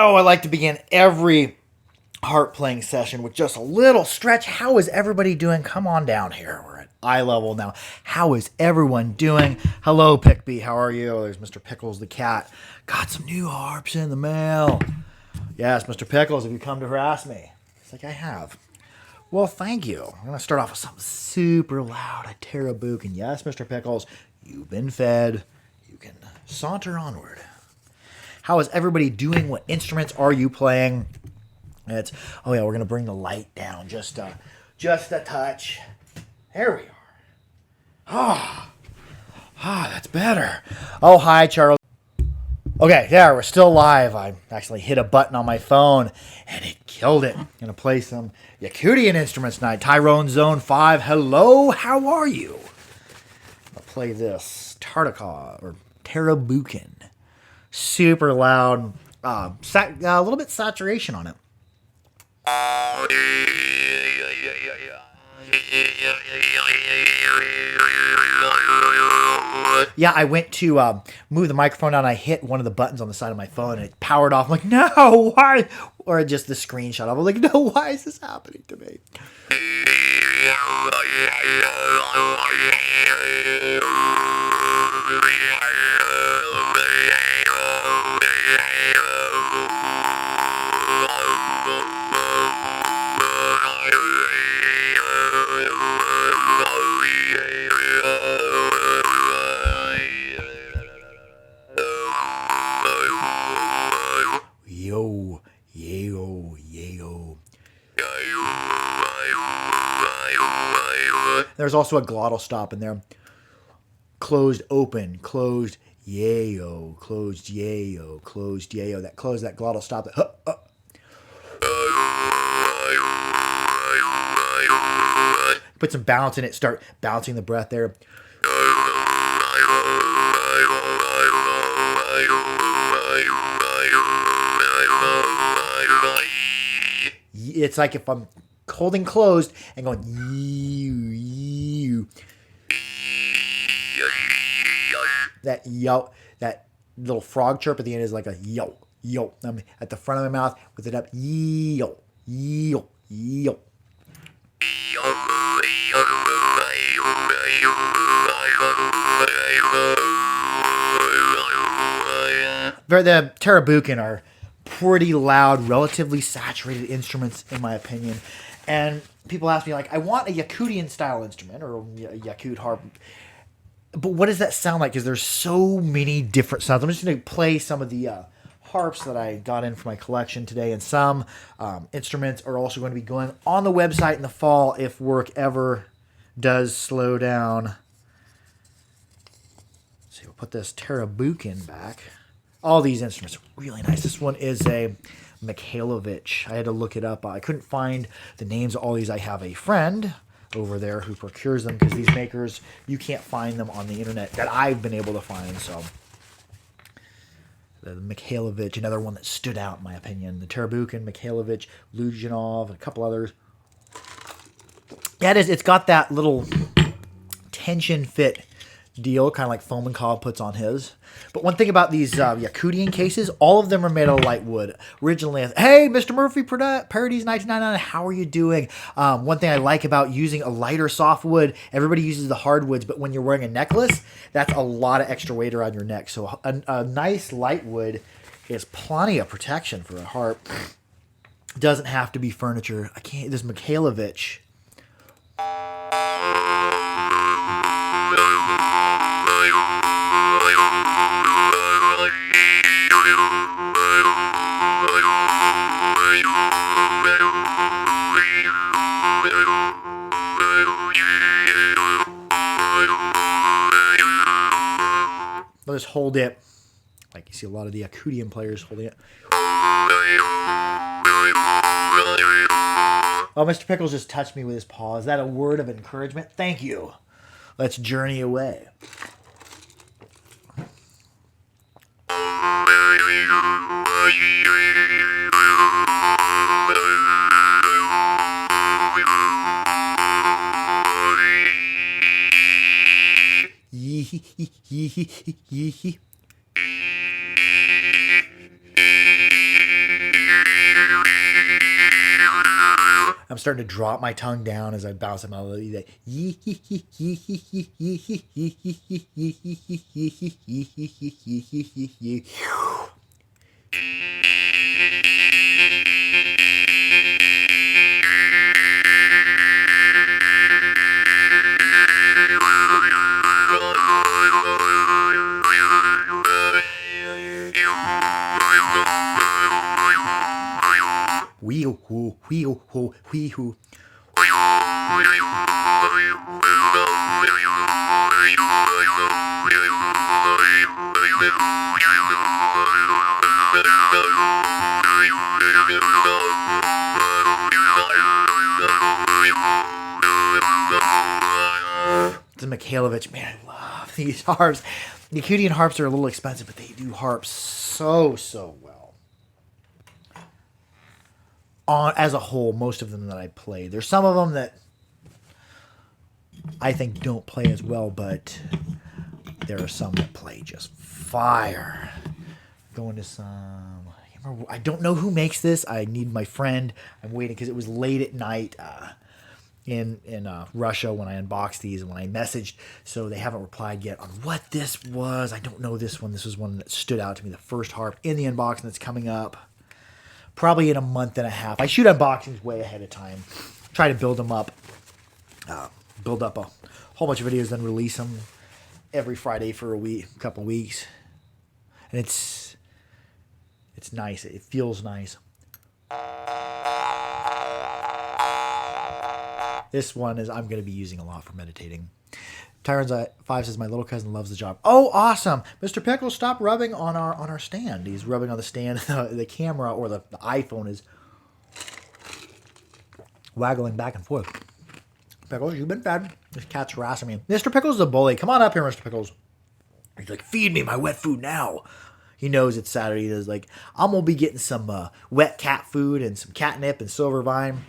Oh, I like to begin every harp playing session with just a little stretch. How is everybody doing? Come on down here. We're at eye level now. How is everyone doing? Hello, Pickbee. How are you? There's Mr. Pickles the cat. Got some new harps in the mail. Yes, Mr. Pickles, have you come to harass me? It's like I have. Well, thank you. I'm going to start off with something super loud, a terabukin. Yes, Mr. Pickles, you've been fed. You can saunter onward. How is everybody doing? What instruments are you playing? Oh yeah, we're gonna bring the light down just a touch. There we are. That's better. Oh hi, Charles. Okay, yeah, we're still live. I actually hit a button on my phone and it killed it. I'm gonna play some Yakutian instruments tonight. Tyrone Zone 5. Hello, how are you? I'll play this Tartaka or Terabukin. Super loud, a little bit saturation on it. Yeah, I went to move the microphone down. I hit one of the buttons on the side of my phone and it powered off. I'm like, no, why? Or just the screenshot. I was like, no, why is this happening to me? Yo, yayo, yayo. There's also a glottal stop in there. Closed, open, closed, yayo, closed, yayo, closed, yayo. That closed, that glottal stop. Put some bounce in it. Start bouncing the breath there. It's like if I'm holding closed and going that yo, that little frog chirp at the end is like a yo. I'm at the front of my mouth with it up yo. The Terabukin are pretty loud, relatively saturated instruments, in my opinion. And people ask me, like, I want a Yakutian style instrument or a Yakut harp. But what does that sound like? Because there's so many different sounds. I'm just going to play some of the harps that I got in for my collection today. And some instruments are also going to be going on the website in the fall if work ever does slow down. So we'll put this Terabukin back. All these instruments are really nice. This one is a Mikhailovich. I had to look it up. I couldn't find the names of all these. I have a friend over there who procures them because these makers, you can't find them on the internet that I've been able to find. So the Mikhailovich, another one that stood out in my opinion. The Terabukin, Mikhailovich, Luzhinov, a couple others. Yeah, it is. It's got that little tension fit deal, kind of like Fomenkov puts on his. But one thing about these Yakutian cases, all of them are made of light wood. Originally, hey, Mr. Murphy, Parodies 1999, how are you doing? One thing I like about using a lighter softwood, everybody uses the hardwoods, but when you're wearing a necklace, that's a lot of extra weight around your neck. So a nice light wood is plenty of protection for a harp. Doesn't have to be furniture. This Mikhailovich. I'll just hold it like you see a lot of the Yakutian players holding it. Oh, Mr. Pickles just touched me with his paw. Is that a word of encouragement? Thank you. Let's journey away. I'm starting to drop my tongue down as I bounce a melody. That wee hoo wee hoo wee hoo. The Mikhailovich, man, I love these harps. The Yakutian harps are a little expensive, but they do harps so well. As a whole, most of them that I play. There's some of them that I think don't play as well, but there are some that play just fire. Going to some... I don't know who makes this. I need my friend. I'm waiting because it was late at night in Russia when I unboxed these and when I messaged. So they haven't replied yet on what this was. I don't know this one. This was one that stood out to me. The first harp in the unboxing that's coming up probably in a month and a half. I shoot unboxings way ahead of time. Try to build them up. Build up a whole bunch of videos, then release them every Friday for a couple weeks. And it's nice. It feels nice. This one is I'm going to be using a lot for meditating. Tyrants 5 says my little cousin loves the job. Oh, awesome! Mr. Pickles, stop rubbing on our stand. He's rubbing on the stand. The camera or the iPhone is waggling back and forth. Pickles, you've been fed. This cat's harassing me. Mr. Pickles is a bully. Come on up here, Mr. Pickles. He's like, feed me my wet food now. He knows it's Saturday. He's like, I'm going to be getting some wet cat food and some catnip and silver vine.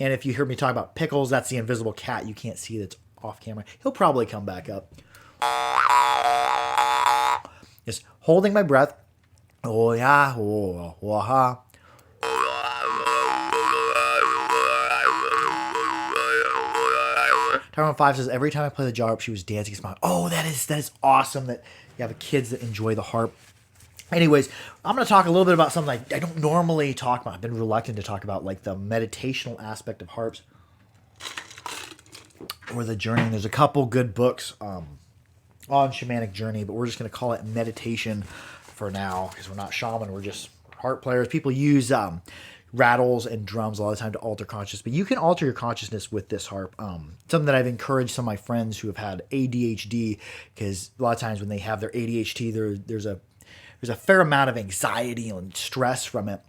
And if you hear me talk about Pickles, that's the invisible cat you can't see that's off camera. He'll probably come back up. Just holding my breath. Oh, yeah. Oh, oh, ha. Tyrone 5 says, every time I play the harp, she was dancing, smiling. Oh, that is awesome that you have kids that enjoy the harp. Anyways, I'm going to talk a little bit about something I don't normally talk about. I've been reluctant to talk about, like the meditational aspect of harps or the journey. There's a couple good books on shamanic journey, but we're just going to call it meditation for now because we're not shaman. We're just harp players. People use rattles and drums a lot of the time to alter consciousness, but you can alter your consciousness with this harp. Something that I've encouraged some of my friends who have had ADHD, because a lot of times when they have their ADHD, there's a fair amount of anxiety and stress from it.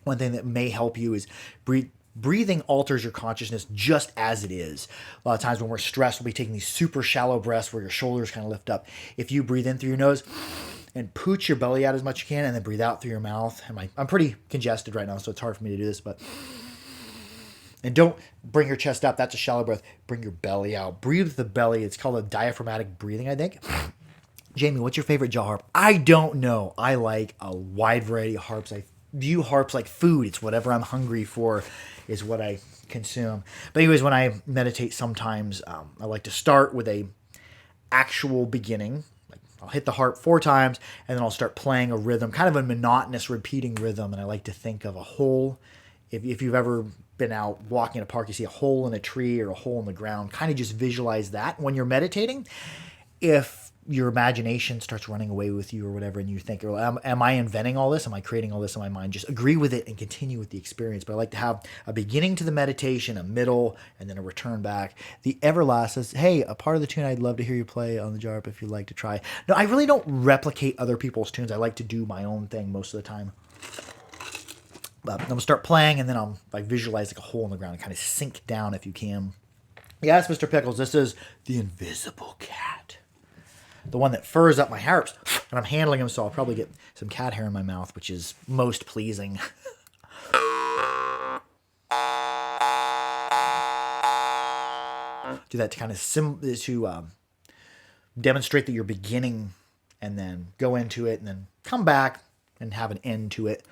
One thing that may help you is breathing alters your consciousness just as it is. A lot of times when we're stressed, we'll be taking these super shallow breaths where your shoulders kind of lift up. If you breathe in through your nose and pooch your belly out as much as you can and then breathe out through your mouth. I'm pretty congested right now, so it's hard for me to do this, and don't bring your chest up. That's a shallow breath. Bring your belly out. Breathe with the belly. It's called a diaphragmatic breathing, I think. Jamie, what's your favorite jaw harp? I don't know. I like a wide variety of harps. I view harps like food. It's whatever I'm hungry for is what I consume. But anyways, when I meditate sometimes, I like to start with a actual beginning. Like I'll hit the harp 4 times, and then I'll start playing a rhythm, kind of a monotonous repeating rhythm. And I like to think of a hole. If you've ever been out walking in a park, you see a hole in a tree or a hole in the ground, kind of just visualize that when you're meditating. If your imagination starts running away with you or whatever, and you think, well, am I inventing all this? Am I creating all this in my mind? Just agree with it and continue with the experience. But I like to have a beginning to the meditation, a middle, and then a return back. The Everlast says, hey, a part of the tune I'd love to hear you play on the harp if you'd like to try. No, I really don't replicate other people's tunes. I like to do my own thing most of the time. But I'm going to start playing, and then I'll visualize like a hole in the ground and kind of sink down if you can. Yes, Mr. Pickles, this is the invisible cat. The one that furs up my harps, and I'm handling him, so I'll probably get some cat hair in my mouth, which is most pleasing. Do that to kind of demonstrate that you're beginning and then go into it and then come back and have an end to it.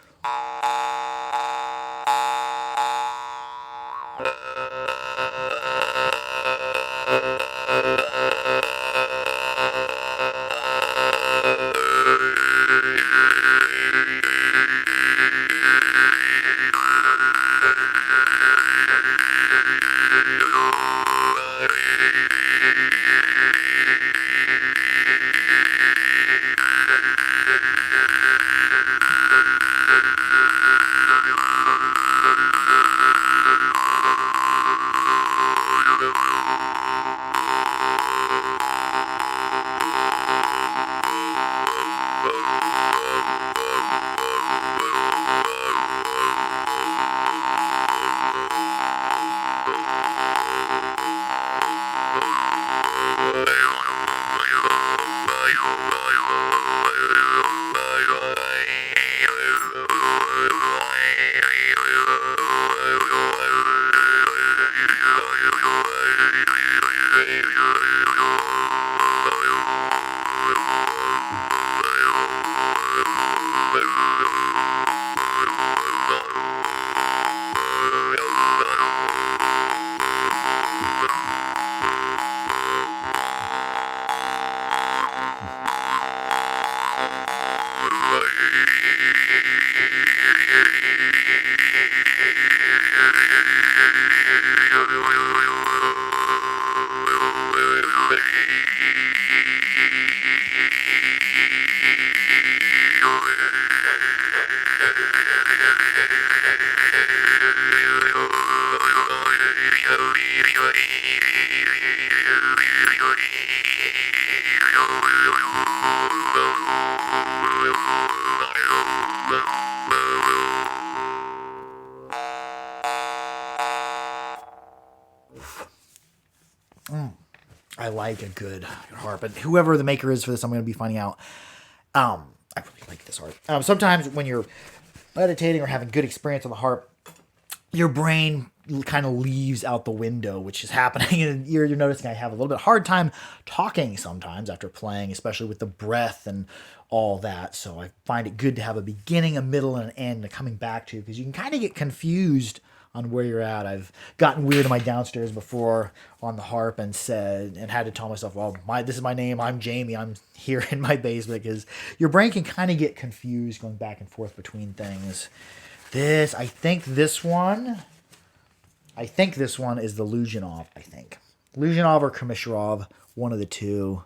I like a good harp, and whoever the maker is for this, I'm going to be finding out. I really like this harp. Sometimes when you're meditating or having good experience on the harp, your brain kind of leaves out the window, which is happening, and you're noticing I have a little bit hard time talking sometimes after playing, especially with the breath and all that. So I find it good to have a beginning, a middle, and an end coming back to, because you can kind of get confused on where you're at. I've gotten weird in my downstairs before on the harp and had to tell myself, well, this is my name, I'm Jamie, I'm here in my basement, because your brain can kind of get confused going back and forth between things. I think this one is the Luzhinov, I think. Luzhinov or Kamysharov, one of the two.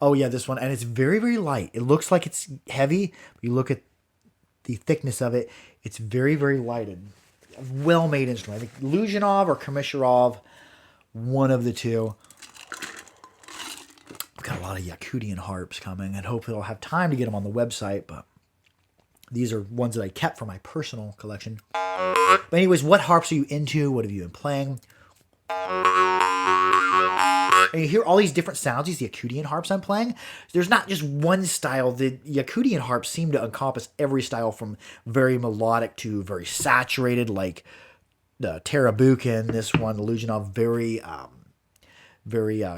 Oh yeah, this one. And it's very, very light. It looks like it's heavy. But you look at the thickness of it, it's very, very light. A well-made instrument. I think Luzhinov or Kamysharov, one of the two. I've got a lot of Yakutian harps coming, and hopefully I'll have time to get them on the website, but these are ones that I kept for my personal collection. But anyways, what harps are you into? What have you been playing? And you hear all these different sounds, these Yakutian harps I'm playing. There's not just one style. The Yakutian harps seem to encompass every style from very melodic to very saturated, like the Terabukin, this one, the Luzhinov, very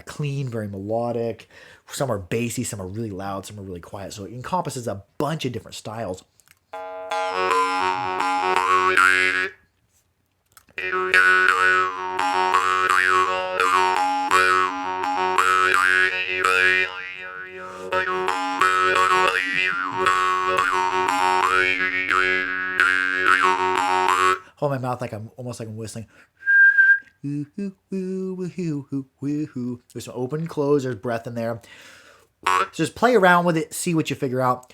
clean, very melodic. Some are bassy, some are really loud, some are really quiet. So it encompasses a bunch of different styles. Hold my mouth almost like I'm whistling. There's some open and close. There's breath in there. So just play around with it. See what you figure out.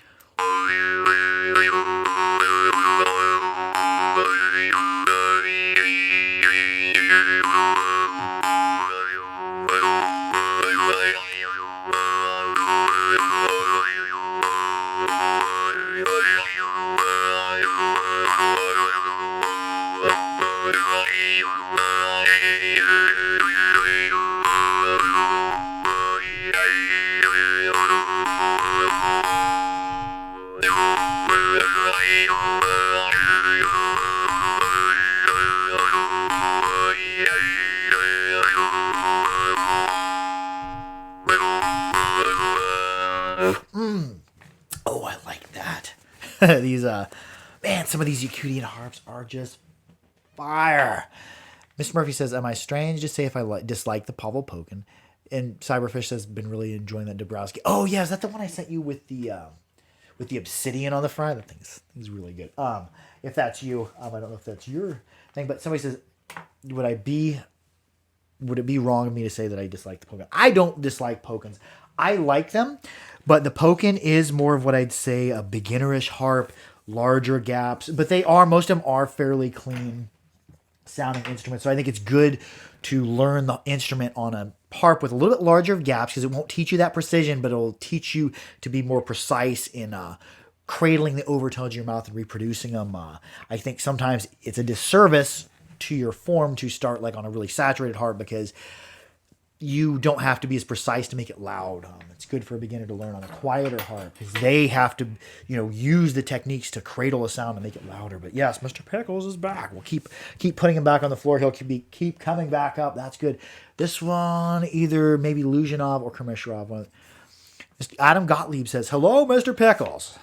Oh, I like that. These, man, some of these Yakutian harps are just fire. Mr. Murphy says, am I strange to say if I dislike the Pavel Pokin? And Cyberfish says, been really enjoying that Dabrowski. Oh, yeah, is that the one I sent you with the obsidian on the front? That thing's really good. If that's you, I don't know if that's your thing, but somebody says, would it be wrong of me to say that I dislike the Pokin? I don't dislike Pokins. I like them, but the Pokin is more of what I'd say a beginnerish harp, larger gaps, but most of them are fairly clean sounding instruments. So I think it's good to learn the instrument on a harp with a little bit larger gaps because it won't teach you that precision, but it'll teach you to be more precise in cradling the overtones in your mouth and reproducing them. I think sometimes it's a disservice to your form to start like on a really saturated harp because you don't have to be as precise to make it loud. It's good for a beginner to learn on a quieter harp because they have to, use the techniques to cradle a sound and make it louder. But yes, Mr. Pickles is back. We'll keep putting him back on the floor. He'll keep coming back up. That's good. This one, either maybe Luzhinov or Kamysharov. Adam Gottlieb says, hello, Mr. Pickles.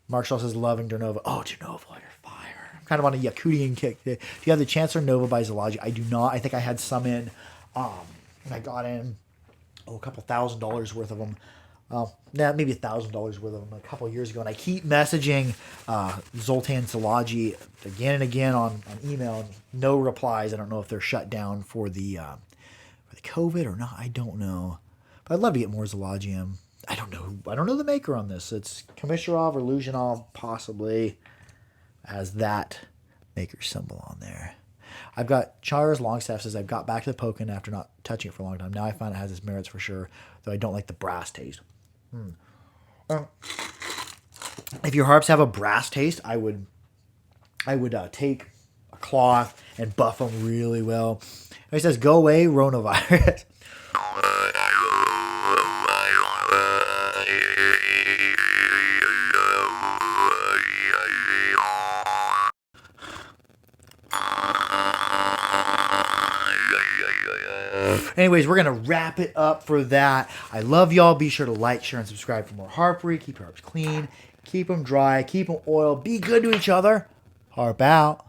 Mark Shaw says, loving Dernova. Oh, Dernova, you're fire. I'm kind of on a Yakutian kick. Do you have the Chancellor Nova by Zology? I do not. I think I had some in. And I got in a couple $1,000s worth of them. Maybe $1,000 worth of them a couple years ago. And I keep messaging Zoltan Zology again and again on email. And no replies. I don't know if they're shut down for the COVID or not. I don't know. But I'd love to get more Zology. I don't know the maker on this. It's Kamysharov or Luzhinov possibly has that maker symbol on there. I've got Charles Longstaff says, I've got back to the Pokin after not touching it for a long time. Now I find it has its merits for sure, though I don't like the brass taste. If your harps have a brass taste, I would take a cloth and buff them really well. He says, go away, Ronavirus. Anyways, we're going to wrap it up for that. I love y'all. Be sure to like, share, and subscribe for more harpery. Keep your harps clean. Keep them dry. Keep them oiled. Be good to each other. Harp out.